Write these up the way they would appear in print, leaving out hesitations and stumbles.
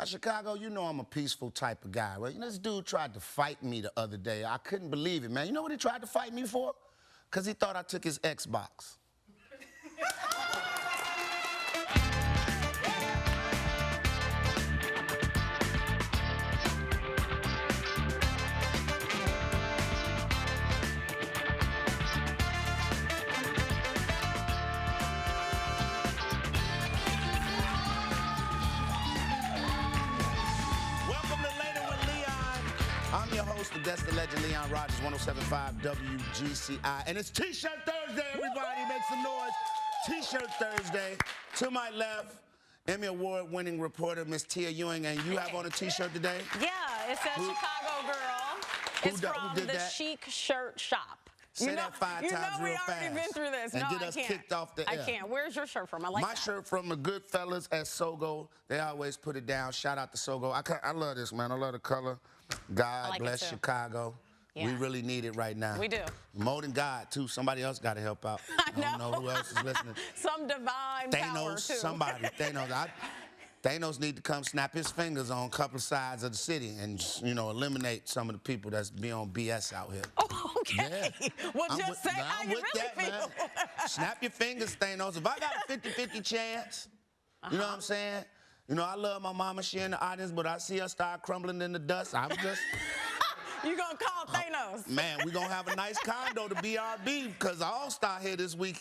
Chicago, you know I'm a peaceful type of guy. Well, this dude tried to fight me the other day. I couldn't believe it, man. You know what he tried to fight me for? Because he thought I took his Xbox. I'm your host, the That's the Legend, Leon Rogers, 107.5 WGCI. And it's T-Shirt Thursday, everybody. Make some noise. T-Shirt Thursday. To my left, Emmy Award-winning reporter, Miss Tia Ewing. And you have on a T-shirt today? Yeah, it says Chicago Girl. It's from the Chic Shirt Shop. Say that 5 times real fast. We already been through this. And no, get us kicked off the air. I can't. Where's your shirt from? I like My shirt from the good fellas at Sogo. They always put it down. Shout out to Sogo. I love this, man. I love the color. God like bless Chicago. Yeah. We really need it right now. We do. More than God, too. Somebody else got to help out. I don't know who else is listening. Some divine power, too. Somebody. Thanos need to come snap his fingers on a couple of sides of the city and, you know, eliminate some of the people that's be on BS out here. Oh, okay. Yeah. Well, just say how you really feel. Man. Snap your fingers, Thanos. If I got a 50-50 chance, you know what I'm saying? You know, I love my mama. She in the audience, but I see her start crumbling in the dust. I'm just... You gonna call Thanos? Man, we gonna have a nice condo to BRB because All-Star here this week,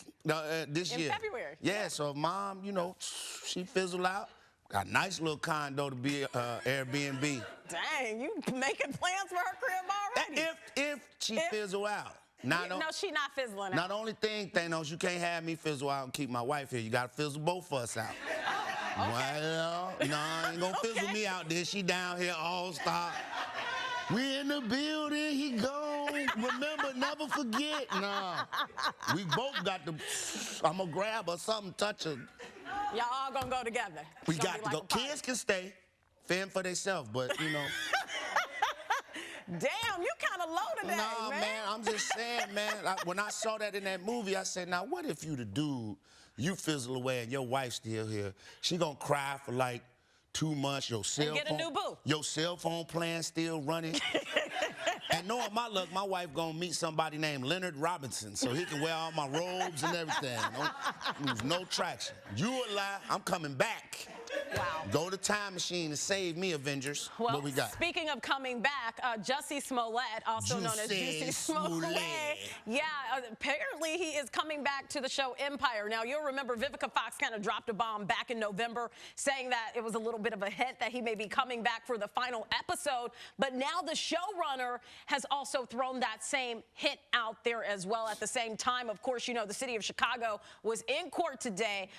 this year. In February. Yeah, so Mom, you know, she fizzled out. Got a nice little condo to be Airbnb. Dang, you making plans for her crib already? If she fizzle out. No, she not fizzling out. Now, the only thing, Thanos, you can't have me fizzle out and keep my wife here. You gotta fizzle both of us out. Okay. Well, no, I ain't gonna fizzle me out there. She down here, All-Star. We in the building, he gone. Remember, never forget. Nah, we both got to, I'm gonna grab her, something, touch her. Y'all all gonna go together. We got to go. Kids can stay, fend for themselves, but, you know. Damn, you kind of low today, nah, man, I'm just saying, man. When I saw that in that movie, I said, now, what if you the dude, you fizzle away and your wife's still here? She gonna cry for, like, 2 months, your cell phone. And get a new boo. Your cell phone plan still running. And knowing my luck, my wife gonna meet somebody named Leonard Robinson, so he can wear all my robes and everything. Lose no traction. You a lie, I'm coming back. Wow. Go to time machine and save me, Avengers. Well, what we got? Speaking of coming back, Jussie Smollett, also known as Jussie Smollett. Yeah, apparently he is coming back to the show Empire. Now, you'll remember Vivica Fox kind of dropped a bomb back in November saying that it was a little bit of a hint that he may be coming back for the final episode. But now the showrunner has also thrown that same hint out there as well. At the same time, of course, you know, the city of Chicago was in court today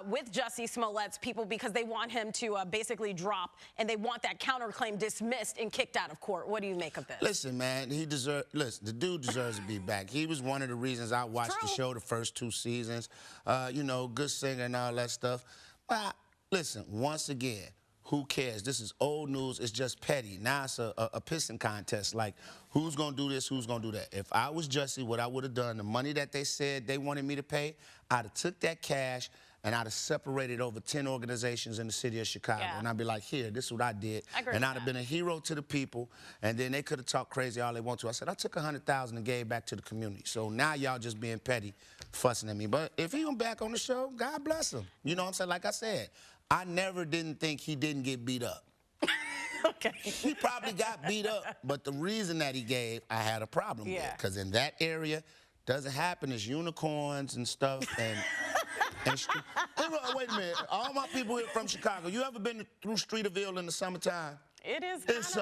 with Jussie Smollett's people because they want him to basically drop, and they want that counterclaim dismissed and kicked out of court. What do you make of this? Listen, man, listen, the dude deserves to be back. He was one of the reasons I watched the show the first 2 seasons. You know, good singer and all that stuff. But listen, once again, who cares? This is old news. It's just petty. Now it's a pissing contest. Like, who's going to do this? Who's going to do that? If I was Jussie, what I would have done, the money that they said they wanted me to pay, I'd have took that cash and I'd have separated over 10 organizations in the city of Chicago. Yeah. And I'd be like, here, this is what I did. And I'd have been a hero to the people, and then they could have talked crazy all they want to. I said, I took $100,000 and gave back to the community. So now y'all just being petty, fussing at me. But if he come back on the show, God bless him. You know what I'm saying? Like I said, I never didn't think he didn't get beat up. Okay. He probably got beat up, but the reason that he gave, I had a problem with. Because in that area, doesn't happen. It's unicorns and stuff. And wait a minute. All my people here from Chicago, you ever been through Streeterville in the summertime? It is It's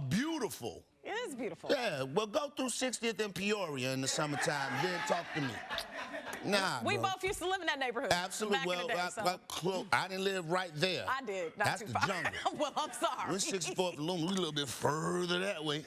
beautiful. It is beautiful. Yeah, well, go through 60th and Peoria in the summertime, then talk to me. Nah, we bro. both used to live in that neighborhood. Absolutely. Well, I didn't live right there. I did. That's the jungle. Well, I'm sorry. We're 64th and Lumen. We're a little bit further that way.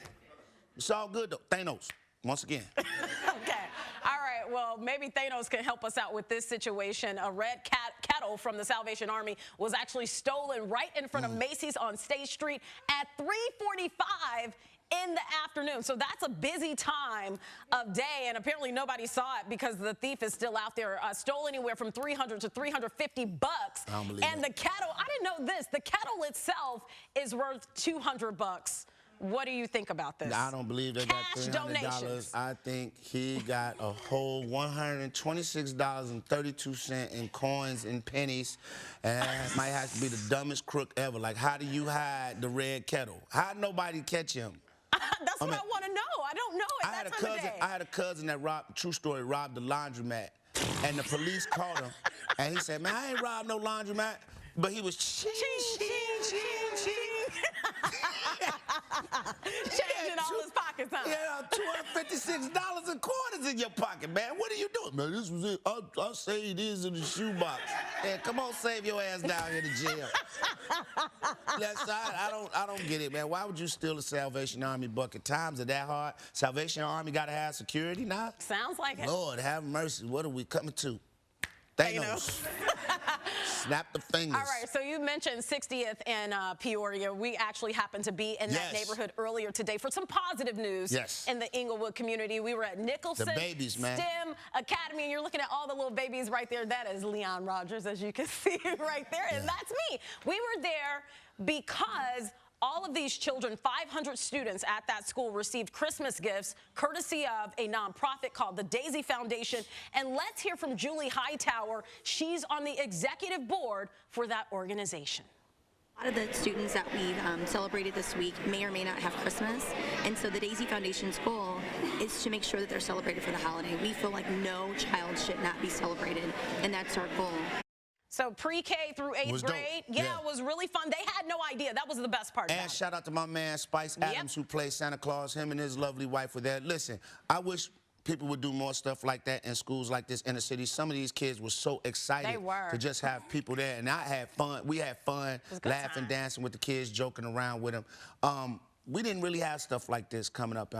It's all good, though. Thanos, once again. Okay. All right. Well, maybe Thanos can help us out with this situation. A red Kettle from the Salvation Army was actually stolen right in front of Macy's on State Street at 3:45 in the afternoon. So that's a busy time of day, and apparently nobody saw it because the thief is still out there. Stole anywhere from $300 to $350. I don't believe and it. the Kettle, I didn't know this, the Kettle itself is worth $200. What do you think about this? I don't believe they got Cash $300. donations. I think he got a whole $126.32 in coins and pennies, and that might have to be the dumbest crook ever. Like, how do you hide the red kettle? How'd nobody catch him? That's what I want to know. I don't know at that time of day. I had a cousin that robbed, true story, robbed the laundromat, and the police caught him, and he said, man, I ain't robbed no laundromat, but he was changing all his pockets, huh? Yeah, $256 in quarters in your pocket, man. What are you doing? Man, this was it. I'll save these in the shoebox. Yeah, come on, save your ass down here to jail. I don't get it, man. Why would you steal a Salvation Army bucket? Times are that hard. Salvation Army got to have security now? Sounds like it. Lord, have mercy. What are we coming to? Thanos. Snap the fingers. All right, so you mentioned 60th and Peoria. We actually happened to be in that neighborhood earlier today for some positive news in the Inglewood community. We were at Nicholson STEM Academy, and you're looking at all the little babies right there. That is Leon Rogers, as you can see right there, and that's me. We were there because all of these children, 500 students at that school, received Christmas gifts courtesy of a nonprofit called the Daisy Foundation. And let's hear from Julie Hightower. She's on the executive board for that organization. A lot of the students that we've celebrated this week may or may not have Christmas, and so the Daisy Foundation's goal is to make sure that they're celebrated for the holiday. We feel like no child should not be celebrated, and that's our goal. So pre-K through 8th grade, it was really fun. They had no idea. That was the best part. And shout out to my man Spice Adams, who plays Santa Claus. Him and his lovely wife were there. Listen, I wish people would do more stuff like that in schools like this in the city. Some of these kids were so excited to just have people there, and I had fun. We had fun, laughing, dancing with the kids, joking around with them. We didn't really have stuff like this coming up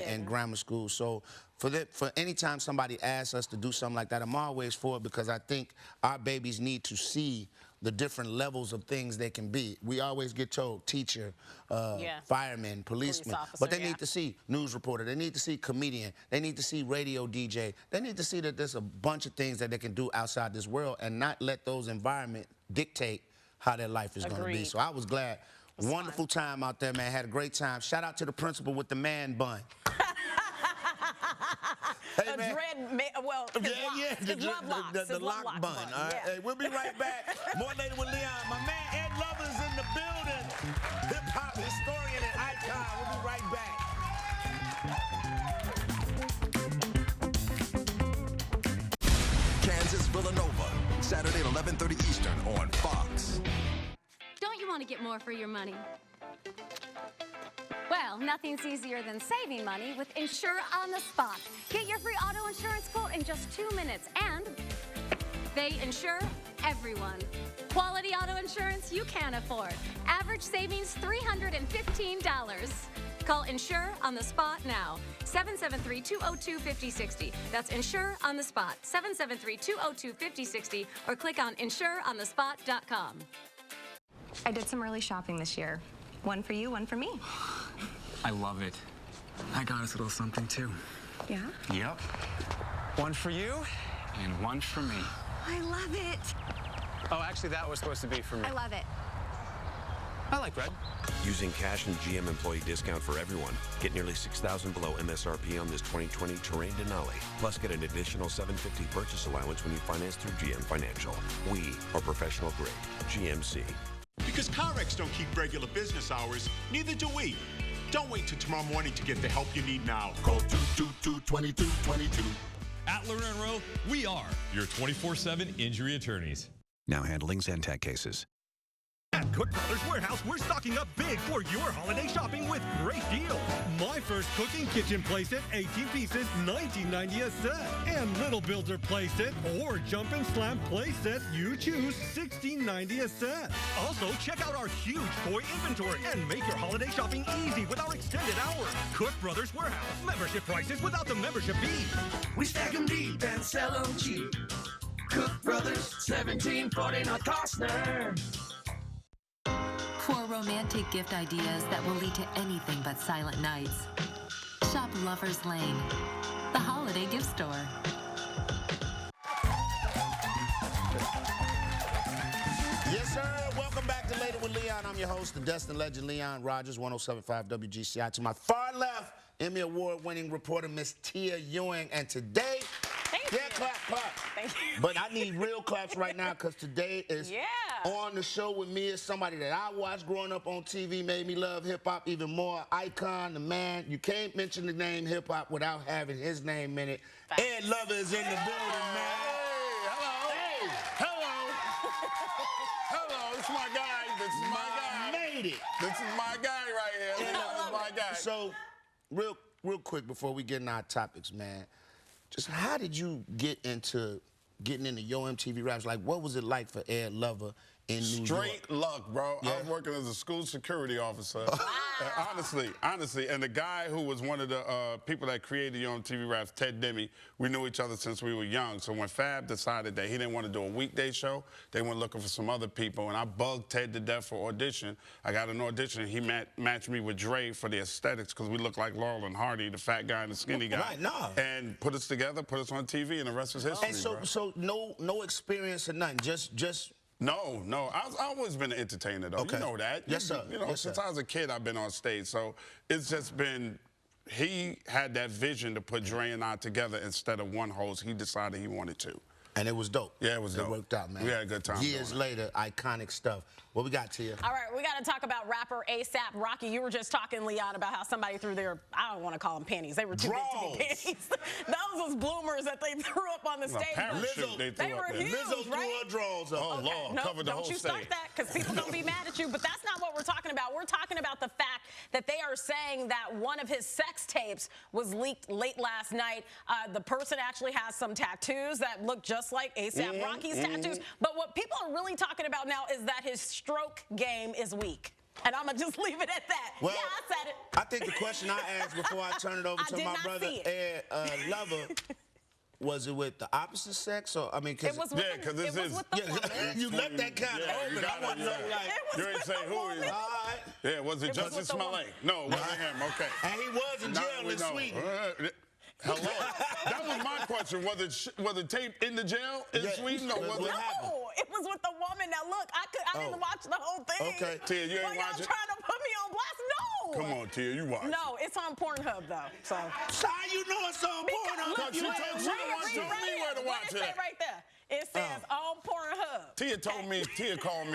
in grammar school. So for any time somebody asks us to do something like that, I'm always for it, because I think our babies need to see the different levels of things they can be. We always get told teacher, fireman, policeman, but they need to see news reporter. They need to see comedian. They need to see radio DJ. They need to see that there's a bunch of things that they can do outside this world and not let those environments dictate how their life is going to be. So I was glad. Wonderful time out there, man. Had a great time. Shout out to the principal with the man bun. Hey, man. The lock bun. All right. Hey, we'll be right back. More later with Leon. My man Ed Lover's in the building. Hip-hop historian and icon. We'll be right back. Kansas Villanova, Saturday at 11:30 Eastern on Fox. Don't you want to get more for your money? Well, nothing's easier than saving money with Insure on the Spot. Get your free auto insurance quote in just 2 minutes, and they insure everyone. Quality auto insurance you can afford. Average savings $315. Call Insure on the Spot now. 773-202-5060. That's Insure on the Spot. 773-202-5060, or click on insureonthespot.com. I did some early shopping this year. One for you, one for me. I love it. I got us a little something, too. Yeah? Yep. One for you and one for me. I love it. Oh, actually, that was supposed to be for me. I love it. I like red. Using cash and GM employee discount for everyone. Get nearly $6,000 below MSRP on this 2020 Terrain Denali. Plus, get an additional $750 purchase allowance when you finance through GM Financial. We are professional grade. GMC. Because car wrecks don't keep regular business hours, neither do we. Don't wait till tomorrow morning to get the help you need now. Call 222-2222. At Lorenro, we are your 24/7 injury attorneys. Now handling Zantac cases. At Cook Brothers Warehouse, we're stocking up big for your holiday shopping with great deals. My First Cooking Kitchen playset, 18 pieces, $19.90 a set. And Little Builder playset or Jump and Slam playset, you choose, $16.90 a set. Also, check out our huge toy inventory and make your holiday shopping easy with our extended hours. Cook Brothers Warehouse. Membership prices without the membership fee. We stack them deep and sell them cheap. Cook Brothers, 1740 North Costner. For romantic gift ideas that will lead to anything but silent nights, shop Lover's Lane, the holiday gift store. Yes, sir. Welcome back to Later with Leon. I'm your host, the Destin legend, Leon Rogers, 107.5 WGCI. To my far left, Emmy Award-winning reporter, Miss Tia Ewing. And today, clap. Thank you. But I need real claps right now because today is on the show with me is somebody that I watched growing up on TV, made me love hip-hop even more. Icon, the man. You can't mention the name hip-hop without having his name in it. Ed Lover is in the building, man. Hello, this is my guy. This is my guy. Made it. This is my guy right here. This is my guy. So, real quick before we get into our topics, man, just how did you get into getting into Yo MTV Raps? Like, what was it like for Ed Lover in New York? Straight luck, bro. I was working as a school security officer. Honestly, and the guy who was one of the people that created Yo MTV Raps, Ted Demme, we knew each other since we were young. So when Fab decided that he didn't want to do a weekday show, they went looking for some other people, and I bugged Ted to death for audition. I got an audition, and he matched me with Dre for the aesthetics because we looked like Laurel and Hardy, the fat guy and the skinny guy. Right, nah. And put us together, put us on TV, and the rest was history. And so no experience or nothing, just. No. I've always been an entertainer, though. Okay. You know that. Yes, sir. You know, since I was a kid, I've been on stage. So it's just been, he had that vision to put Dre and I together instead of one host. He decided he wanted to. And it was dope. Yeah, it was dope. It worked out, man. We had a good time. Years later, iconic stuff. What we got, Tia? All right, we got to talk about rapper A$AP Rocky. You were just talking, Leon, about how somebody threw their, I don't want to call them panties. They were too big to be panties. Those was bloomers that they threw up on the stage. They were huge, Lizzo threw her drawers up. Oh, Lord, no, covered the whole stage. Don't you start that, because people don't be mad at you. But that's not what we're talking about. We're talking about the fact that they are saying that one of his sex tapes was leaked late last night. The person actually has some tattoos that look just like A$AP Rocky's tattoos. But what people are really talking about now is that his stroke game is weak. And I'm going to just leave it at that. Well, yeah, I said it. I think the question I asked before I turn it over to my brother, Ed Lover, was it with the opposite sex? Or, I mean, because this is. You left that kind of open. I want to know, like. You ain't say who he is. All right. Yeah, was it Jussie Smollett? No, it wasn't him. Okay. And he was in jail in Sweden. Hello? That was my question. Was the tape in the jail in Sweden or was it? No, it was with the woman. Now look, I didn't watch the whole thing. Okay, Tia, you ain't watch it? Y'all trying to put me on blast? No. Come on, Tia, you watch. No, it's on Pornhub though. So. How you know it's on Pornhub? Because she told me where to watch it. Right there. It says on Pornhub. Tia called me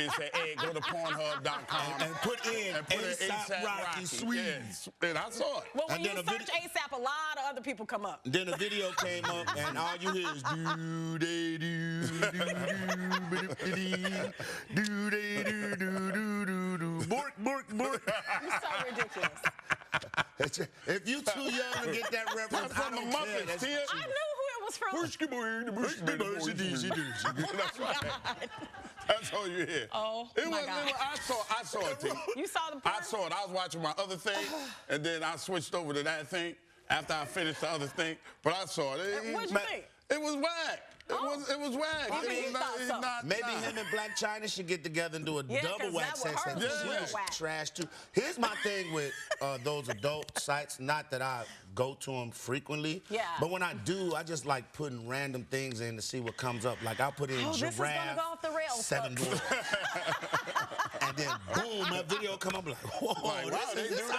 and said, hey, go to Pornhub.com and put in A$AP Rocky Sweden. Yeah, and I saw it. Well, when you search A$AP, a lot of other people come up. Then a video came up, and all you hear is Bork. You're so ridiculous. If you too young to get that reference, from the Muppets, Tia. I knew who it was from. That's right. That's all you hear. Oh, my God. I saw it, Tia. You saw the part? I saw it. I was watching my other thing, and then I switched over to that thing after I finished the other thing. But I saw it. What'd you think? It was whack. It was whack. Maybe him and Black China should get together and do a double whack sex. She was trash too. Here's my thing with those adult sites. Not that I go to them frequently. Yeah. But when I do, I just like putting random things in to see what comes up. Like I'll put in giraffe. This is gonna go off the rails. 7 dwarfs. And then boom, my video come up like, whoa, like, wow, this is all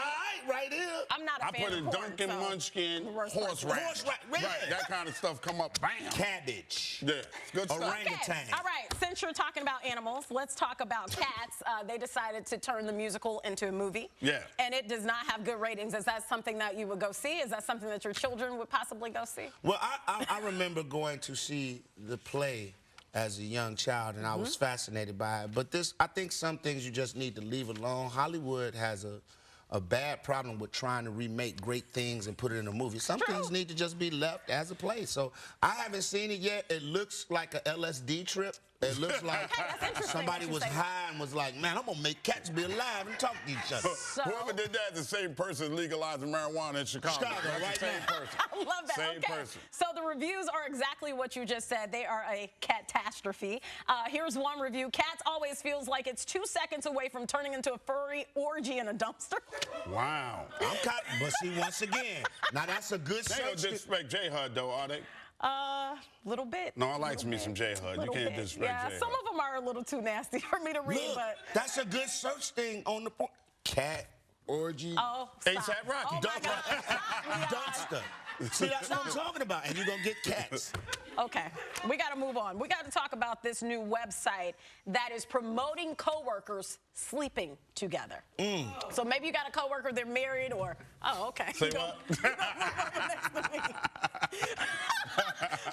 right here. I'm not a fan I put in of porn, Dunkin' Munchkin, horse rat. Right, that kind of stuff come up, bam. Cabbage. Yeah, good stuff. Orangutan. Okay. All right, since you're talking about animals, let's talk about cats. They decided to turn the musical into a movie. Yeah. And it does not have good ratings. Is that something that you would go see? Is that something that your children would possibly go see? Well, I remember going to see the play as a young child, and I was fascinated by it. But I think some things you just need to leave alone. Hollywood has a bad problem with trying to remake great things and put it in a movie. Some things need to just be left as a play. So I haven't seen it yet. It looks like a LSD trip. It looks like somebody was high and was like, man, I'm going to make cats be alive and talk to each other. So, whoever did that, the same person legalizing marijuana in Chicago. Right same now. person. I love that. Same person. So the reviews are exactly what you just said. They are a catastrophe. Here's one review. Cats always feels like it's 2 seconds away from turning into a furry orgy in a dumpster. Wow. But see, once again, now that's a good search. They don't disrespect J-Hud, though, are they? Little bit. No, I like me some J-Hud. You can't disrespect J-Hud. Yeah, some of them are a little too nasty for me to read, but that's a good search thing on the point. Cat orgy. Oh, ASAP Rocky. Dumpster. See, that's what I'm talking about, and you're going to get cats. Okay, we got to move on. We got to talk about this new website that is promoting coworkers sleeping together. So maybe you got a coworker, they're married, or, oh, okay. Say what?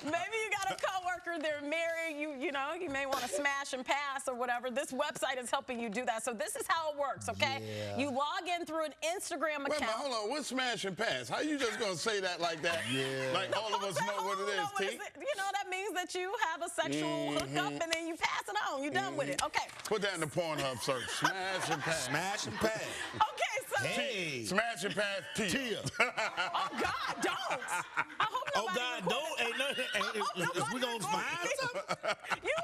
Maybe you got a coworker, they're married, you may want to smash and pass or whatever. This website is helping you do that. So this is how it works, okay? Yeah. You log in through an Instagram account. Wait a minute, hold on. What's smash and pass? How you just going to say that like that? Yeah. Like all of us know what it is, T? That means that you have a sexual hookup and then you pass it on. You're done with it. Okay. Put that in the Pornhub search. Smash and pass. Smash and pass. Okay, so. Hey. Smash and pass Tia. Oh, God, don't. I hope nobody Is we going to smile? You might.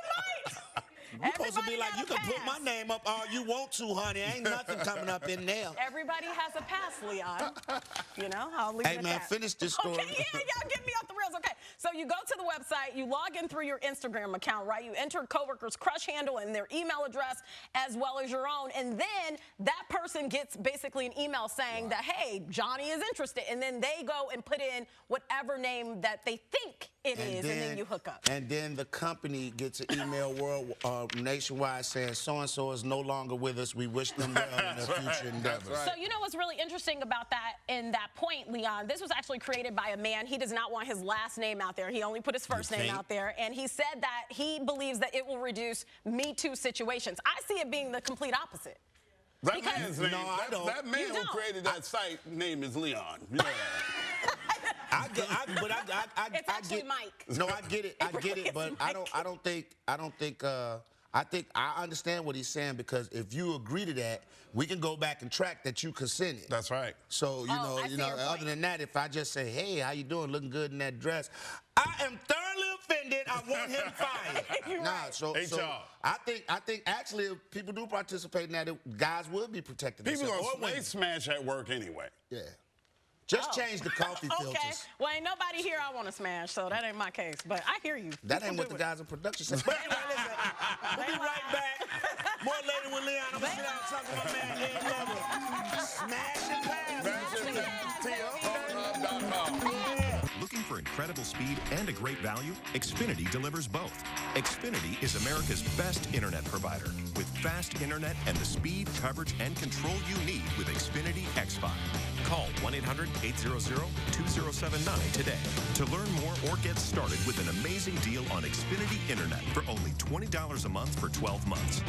You're supposed to be like, you can put my name up all you want to, honey. Ain't nothing coming up in there. Everybody has a pass, Leon. I'll leave it at that. Hey, man, finish this story. Okay, y'all get me off the rails. Okay, so you go to the website, you log in through your Instagram account, right? You enter a coworker's crush handle and their email address as well as your own, and then that person gets basically an email saying that, hey, Johnny is interested, and then they go and put in whatever name that they think it is, and then you hook up. And then the company gets an email nationwide saying so-and-so is no longer with us. We wish them well in their future endeavors. So you know what's really interesting about that in that point, Leon? This was actually created by a man. He does not want his last name out there. He only put his first name out there. And he said that he believes that it will reduce Me Too situations. I see it being the complete opposite. That man's name, that man who created that site name is Leon. Yeah. It's actually Mike. No, I get it. I get it, but I understand what he's saying, because if you agree to that, we can go back and track that you consented. That's right. So, other than that, if I just say, hey, how you doing? Looking good in that dress, I am thoroughly offended. I want him fired. So I think actually if people do participate in that, guys will be protected. People they smash at work anyway. Yeah. Just change the coffee filters. Okay. Well, ain't nobody here I want to smash, so that ain't my case. But I hear you. That ain't what the guys in production say. But anyway, listen, we'll be right back. More later with Leon. I'm going to sit down and talk to my man, Ed Lover. Smash and pass. Looking for incredible speed and a great value? Xfinity delivers both. Xfinity is America's best internet provider with fast internet and the speed, coverage, and control you need with Xfinity X5. Call 1-800-800-2079 today to learn more or get started with an amazing deal on Xfinity Internet for only $20 a month for 12 months.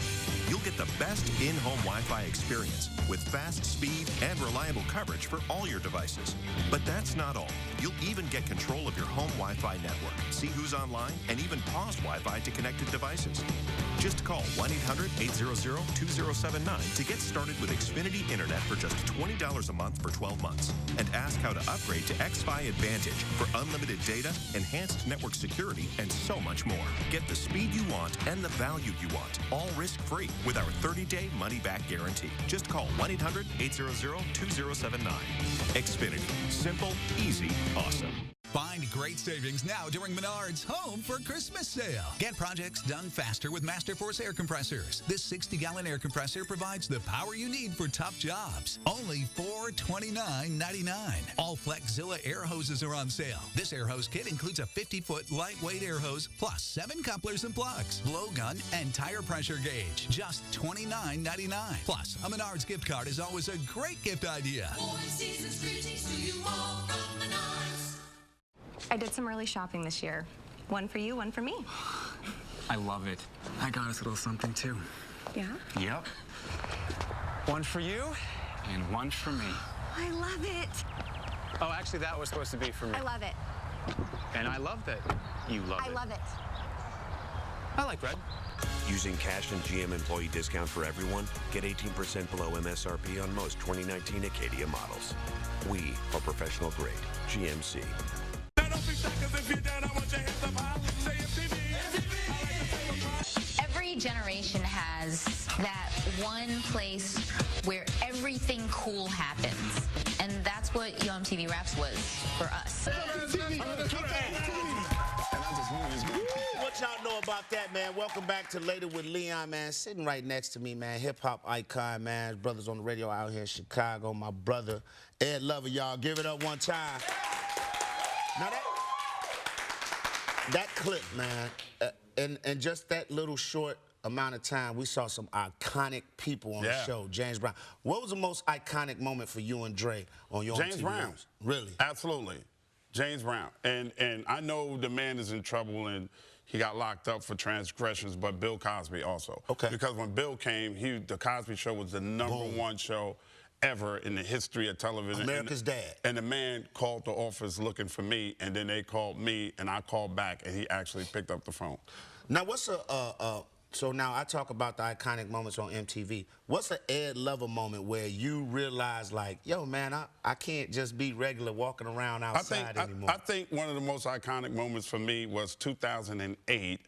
You'll get the best in-home Wi-Fi experience with fast speed and reliable coverage for all your devices. But that's not all. You'll even get control of your home Wi-Fi network, see who's online, and even pause Wi-Fi to connected devices. Just call 1-800-800-2079 to get started with Xfinity Internet for just $20 a month for 12 months. And ask how to upgrade to X5 Advantage for unlimited data, enhanced network security, and so much more. Get the speed you want and the value you want, all risk-free with our 30-day money-back guarantee. Just call 1-800-800-2079. Xfinity. Simple, easy, awesome. Find great savings now during Menards' Home for Christmas sale. Get projects done faster with Masterforce air compressors. This 60-gallon air compressor provides the power you need for tough jobs. Only $429.99. All FlexZilla air hoses are on sale. This air hose kit includes a 50-foot lightweight air hose plus 7 couplers and plugs, blowgun, and tire pressure gauge. Just $29.99. Plus, a Menards gift card is always a great gift idea. Season's greetings to you all from Menards. I did some early shopping this year. One for you, one for me. I love it. I got us a little something, too. Yeah? Yep. One for you, and one for me. I love it. Oh, actually, that was supposed to be for me. I love it. And I love that you love it. I love it. I like red. Using cash and GM employee discount for everyone, get 18% below MSRP on most 2019 Acadia models. We are professional grade. GMC. Every generation has that one place where everything cool happens. And that's what YoMTV Raps was for us. What y'all know about that, man? Welcome back to Later with Leon, man. Sitting right next to me, man. Hip-hop icon, man. His brothers on the radio out here in Chicago. My brother, Ed Lover, y'all. Give it up one time. Now that clip, man, and just that little short amount of time, we saw some iconic people on the show. James Brown. What was the most iconic moment for you and Dre on your James Brown. Really? Absolutely. James Brown. And I know the man is in trouble and he got locked up for transgressions, but Bill Cosby also. Okay. Because when Bill came, the Cosby Show was the #1 show ever in the history of television. America's Dad. And the man called the office looking for me, and then they called me, and I called back, and he actually picked up the phone. Now, what's so now I talk about the iconic moments on MTV. What's an Ed Lover moment where you realize, like, yo, man, I can't just be regular walking around outside anymore? I think one of the most iconic moments for me was 2008.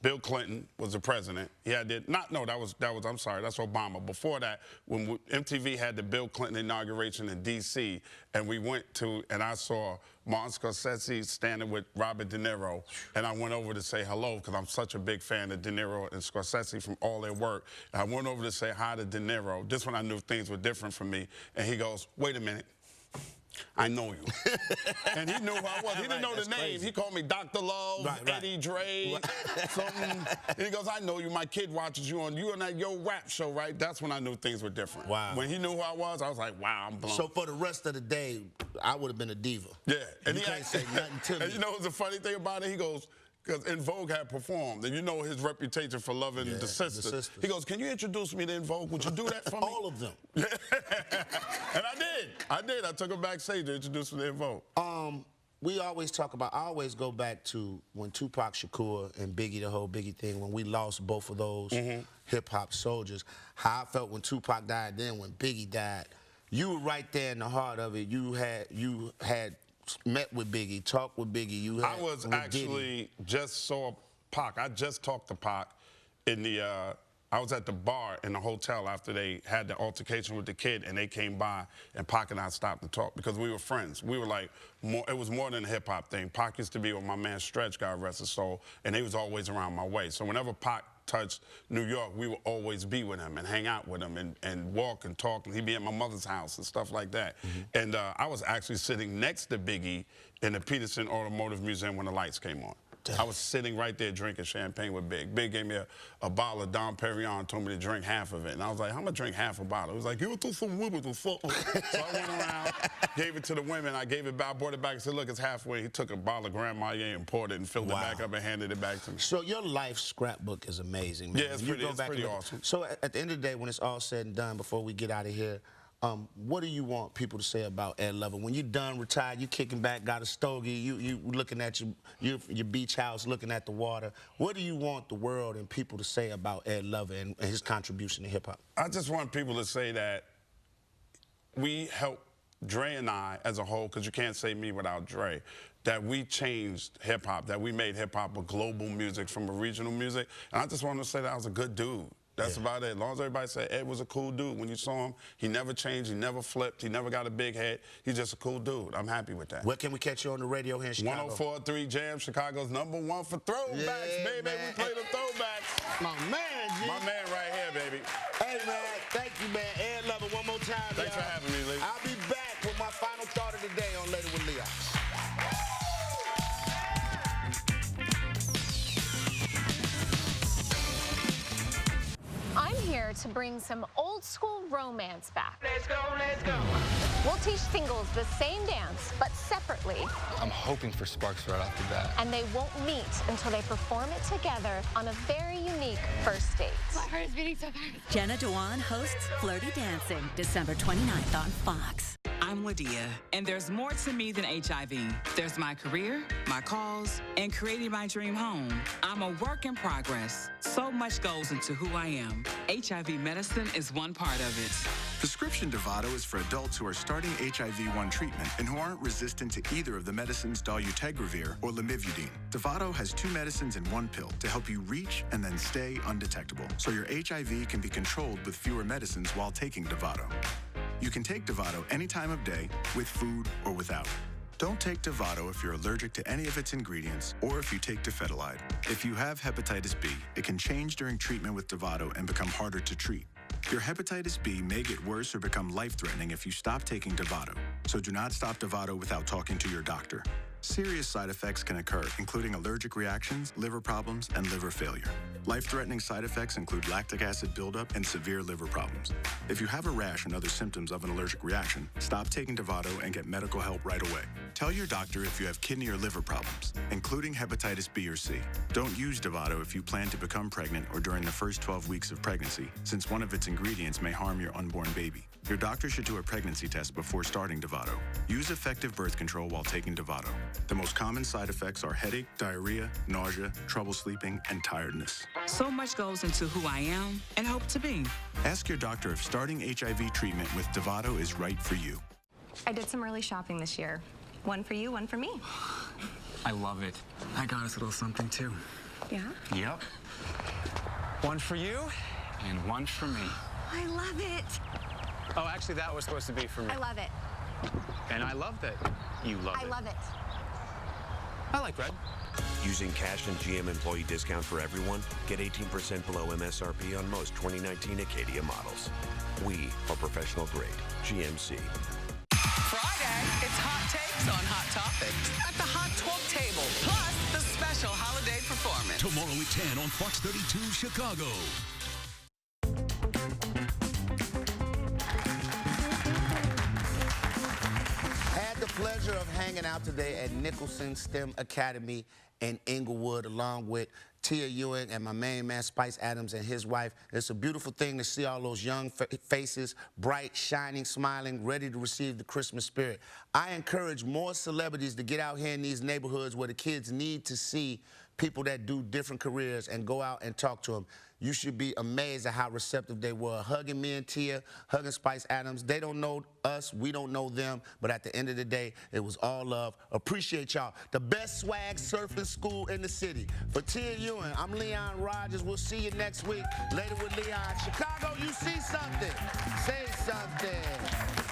Bill Clinton was the president. I'm sorry, that's Obama. Before that, when MTV had the Bill Clinton inauguration in D.C., and we went to, and I saw Martin Scorsese standing with Robert De Niro, and I went over to say hello, because I'm such a big fan of De Niro and Scorsese from all their work. And I went over to say hi to De Niro. This one I knew things were different for me. And he goes, wait a minute. I know you. And he knew who I was. He didn't know the name. Crazy. He called me Dr. Love, Eddie Dre, something. And he goes, I know you. My kid watches you on that Yo Rap show, right? That's when I knew things were different. Wow. When he knew who I was like, wow, I'm blown. So for the rest of the day, I would have been a diva. Yeah. And you can't say nothing to me. And you know what's the funny thing about it? He goes, because In Vogue had performed, and you know his reputation for loving the sisters. He goes, can you introduce me to In Vogue? Would you do that for me? All of them. And I did. I took him backstage to introduce me to In Vogue. We always talk about, I always go back to when Tupac Shakur and Biggie, the whole Biggie thing, when we lost both of those hip-hop soldiers, how I felt when Tupac died, then when Biggie died. You were right there in the heart of it. You had met with Biggie, talked with Biggie. I was actually just saw Pac. I just talked to Pac in the, I was at the bar in the hotel after they had the altercation with the kid, and they came by, and Pac and I stopped to talk because we were friends. We were like, it was more than a hip-hop thing. Pac used to be with my man Stretch, God rest his soul, and he was always around my way. So whenever Pac touched New York, we would always be with him and hang out with him and walk and talk. And he'd be at my mother's house and stuff like that. And I was actually sitting next to Biggie in the Peterson Automotive Museum when the lights came on. I was sitting right there drinking champagne with Big. Big gave me a bottle of Dom Perignon, told me to drink half of it. And I was like, how am I drink half a bottle? He was like, give it to some women to fuck. So I went around, gave it to the women. I gave it back, I brought it back and said, look, it's halfway. He took a bottle of Grand Marnier and poured it and filled it back up and handed it back to me. So your life scrapbook is amazing, man. Yeah, it's pretty awesome. So at the end of the day, when it's all said and done, before we get out of here, what do you want people to say about Ed Lover? When you're done, retired, you kicking back, got a stogie, you looking at your beach house, looking at the water. What do you want the world and people to say about Ed Lover and his contribution to hip-hop? I just want people to say that we helped Dre and I as a whole, because you can't say me without Dre, that we changed hip-hop, that we made hip-hop a global music from a regional music. And I just want to say that I was a good dude. That's about it. As long as everybody said Ed was a cool dude. When you saw him, he never changed, he never flipped, he never got a big head. He's just a cool dude. I'm happy with that. Where can we catch you on the radio here in Chicago? 104.3 Jam, Chicago's #1 for throwbacks, baby. Man. We play the throwbacks. My man, G. My man right here, baby. Hey, man, thank you, man. Ed Lover, one more time. Thanks for having me, Lee. I'll be back with my final thought of the day on Later with Leon. I'm here to bring some old school romance back. Let's go, let's go. We'll teach singles the same dance, but separately. I'm hoping for sparks right off the bat. And they won't meet until they perform it together on a very unique first date. My heart is beating so fast. Jenna Dewan hosts Flirty Dancing, December 29th on Fox. I'm Lydia, and there's more to me than HIV. There's my career, my cause, and creating my dream home. I'm a work in progress. So much goes into who I am. HIV medicine is one part of it. Prescription Dovato is for adults who are starting HIV-1 treatment and who aren't resistant to either of the medicines dolutegravir or lamivudine. Dovato has 2 medicines in 1 pill to help you reach and then stay undetectable, so your HIV can be controlled with fewer medicines while taking Dovato. You can take Dovato any time of day, with food or without. Don't take Dovato if you're allergic to any of its ingredients or if you take dofetilide. If you have hepatitis B, it can change during treatment with Dovato and become harder to treat. Your hepatitis B may get worse or become life-threatening if you stop taking Dovato, so do not stop Dovato without talking to your doctor. Serious side effects can occur, including allergic reactions, liver problems, and liver failure. Life-threatening side effects include lactic acid buildup and severe liver problems. If you have a rash and other symptoms of an allergic reaction, stop taking Dovato and get medical help right away. Tell your doctor if you have kidney or liver problems, including hepatitis B or C. Don't use Dovato if you plan to become pregnant or during the first 12 weeks of pregnancy, since one of its ingredients may harm your unborn baby. Your doctor should do a pregnancy test before starting Dovato. Use effective birth control while taking Dovato. The most common side effects are headache, diarrhea, nausea, trouble sleeping, and tiredness. So much goes into who I am and hope to be. Ask your doctor if starting HIV treatment with Dovato is right for you. I did some early shopping this year. One for you, one for me. I love it. I got us a little something, too. Yeah? Yep. One for you and one for me. I love it. Oh, actually, that was supposed to be for me. I love it. And I love that you love it. I love it. I like red. Using cash and GM employee discount for everyone, get 18% below MSRP on most 2019 Acadia models. We are professional grade. GMC. Friday, it's hot takes on Hot Topics at the Hot Talk table, plus the special holiday performance. Tomorrow at 10 on Fox 32 Chicago. Had the pleasure of hanging out today at Nicholson STEM Academy in Inglewood, along with Tia Ewing and my main man, Spice Adams, and his wife. It's a beautiful thing to see all those young faces, bright, shining, smiling, ready to receive the Christmas spirit. I encourage more celebrities to get out here in these neighborhoods where the kids need to see people that do different careers and go out and talk to them. You should be amazed at how receptive they were, hugging me and Tia, hugging Spice Adams. They don't know us, we don't know them, but at the end of the day, it was all love. Appreciate y'all. The best swag surfing school in the city. For Tia Ewing, I'm Leon Rogers. We'll see you next week. Later with Leon. Chicago, you see something. Say something.